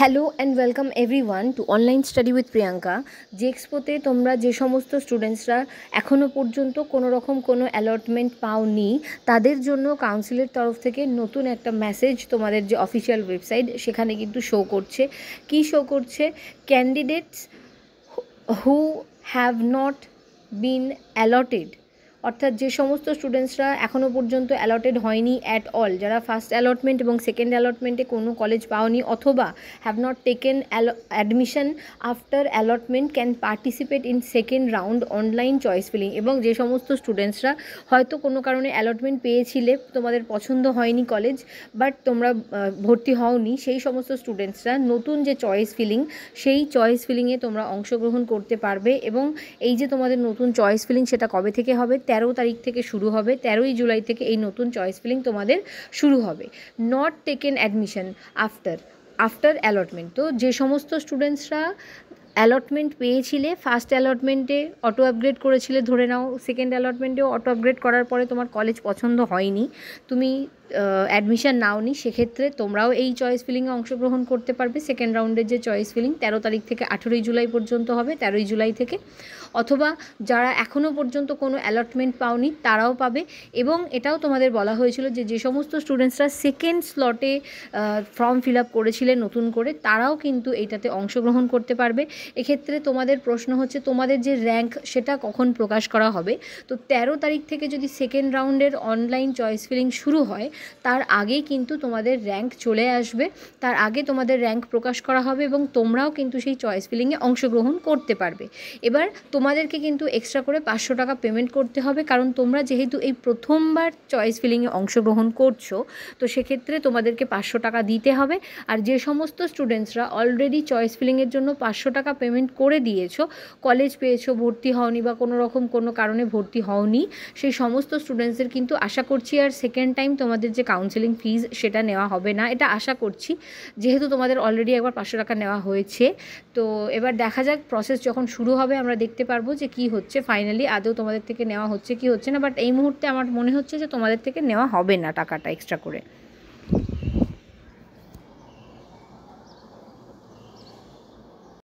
Hello and welcome everyone to online study with Priyanka. জেক্সপোতে তোমরা যে সমস্ত স্টুডেন্টসরা এখনও পর্যন্ত কোনো রকম কোনো অ্যালটমেন্ট পাওনি তাদের জন্য কাউন্সিলের তরফ থেকে নতুন একটা মেসেজ তোমাদের যে অফিসিয়াল ওয়েবসাইট সেখানে কিন্তু শো করছে। কি শো করছে? Candidates who have not been allotted, অর্থাৎ যে সমস্ত স্টুডেন্টসরা এখনও পর্যন্ত অ্যালটেড হয়নি অ্যাট অল, যারা ফার্স্ট অ্যালটমেন্ট এবং সেকেন্ড অ্যালটমেন্টে কোনো কলেজ পাওনি অথবা have not taken admission after allotment can participate in second round online choice filling. এবং যে সমস্ত স্টুডেন্টসরা হয়তো কোনো কারণে অ্যালটমেন্ট পেয়েছিলে, তোমাদের পছন্দ হয়নি কলেজ, বাট তোমরা ভর্তি হওনি, সেই সমস্ত স্টুডেন্টসরা নতুন যে চয়েস ফিলিং সেই চয়েস ফিলিংয়ে তোমরা অংশগ্রহণ করতে পারবে। এবং এই যে তোমাদের নতুন চয়েস ফিলিং সেটা কবে থেকে হবে? 13 তারিখ থেকে শুরু হবে। 13ই জুলাই থেকে এই নতুন চয়েস ফিলিং তোমাদের শুরু হবে। Not taken admission after allotment, তো যে সমস্ত স্টুডেন্টসরা অ্যালটমেন্ট পেয়েছিলে, ফার্স্ট অ্যালটমেন্টে অটো আপগ্রেড করেছিলে ধরে নাও, সেকেন্ড অ্যালটমেন্টেও অটো আপগ্রেড করার পরে তোমার কলেজ পছন্দ হয়নি, তুমি অ্যাডমিশন নাওনি, সেক্ষেত্রে তোমরাও এই চয়েস ফিলিংয়ে অংশগ্রহণ করতে পারবে। সেকেন্ড রাউন্ডের যে চয়েস ফিলিং 13 তারিখ থেকে 18ই জুলাই পর্যন্ত হবে, 13ই জুলাই থেকে। অথবা যারা এখনও পর্যন্ত কোনো অ্যালটমেন্ট পাওনি তারাও পাবে। এবং এটাও তোমাদের বলা হয়েছিল যে যে সমস্ত স্টুডেন্টসরা সেকেন্ড স্লটে ফর্ম ফিল আপ করেছিলেন নতুন করে, তারাও কিন্তু এইটাতে অংশগ্রহণ করতে পারবে। এক্ষেত্রে তোমাদের প্রশ্ন হচ্ছে তোমাদের যে র্যাঙ্ক সেটা কখন প্রকাশ করা হবে? তো 13 তারিখ থেকে যদি সেকেন্ড রাউন্ডের অনলাইন চয়েস ফিলিং শুরু হয় তার আগেই কিন্তু তোমাদের র্যাঙ্ক চলে আসবে, তার আগে তোমাদের র্যাঙ্ক প্রকাশ করা হবে এবং তোমরাও কিন্তু সেই চয়েস ফিলিংয়ে অংশগ্রহণ করতে পারবে। এবার তোমাদেরকে কিন্তু এক্সট্রা করে 500 টাকা পেমেন্ট করতে হবে, কারণ তোমরা যেহেতু এই প্রথমবার চয়েস ফিলিংয়ে অংশগ্রহণ করছো, তো সেক্ষেত্রে তোমাদেরকে 500 টাকা দিতে হবে। আর যে সমস্ত স্টুডেন্টসরা অলরেডি চয়েস ফিলিংয়ের জন্য 500 টাকা পেমেন্ট করে দিয়েছো, কলেজ পেয়েছো, ভর্তি হওনি বা কোনো রকম কোনো কারণে ভর্তি হওনি, সেই সমস্ত স্টুডেন্টসদের কিন্তু আশা করছি আর সেকেন্ড টাইম তোমাদের যে কাউন্সেলিং ফিজ সেটা নেওয়া হবে না, এটা আশা করছি, যেহেতু তোমাদের অলরেডি একবার 500 টাকা নেওয়া হয়েছে। তো এবার দেখা যাক, প্রসেস যখন শুরু হবে আমরা দেখতে পারবো যে কি হচ্ছে, ফাইনালি আদৌ তোমাদের থেকে নেওয়া হচ্ছে কি হচ্ছে না। বাট এই মুহূর্তে আমার মনে হচ্ছে যে তোমাদের থেকে নেওয়া হবে না টাকাটা এক্সট্রা করে।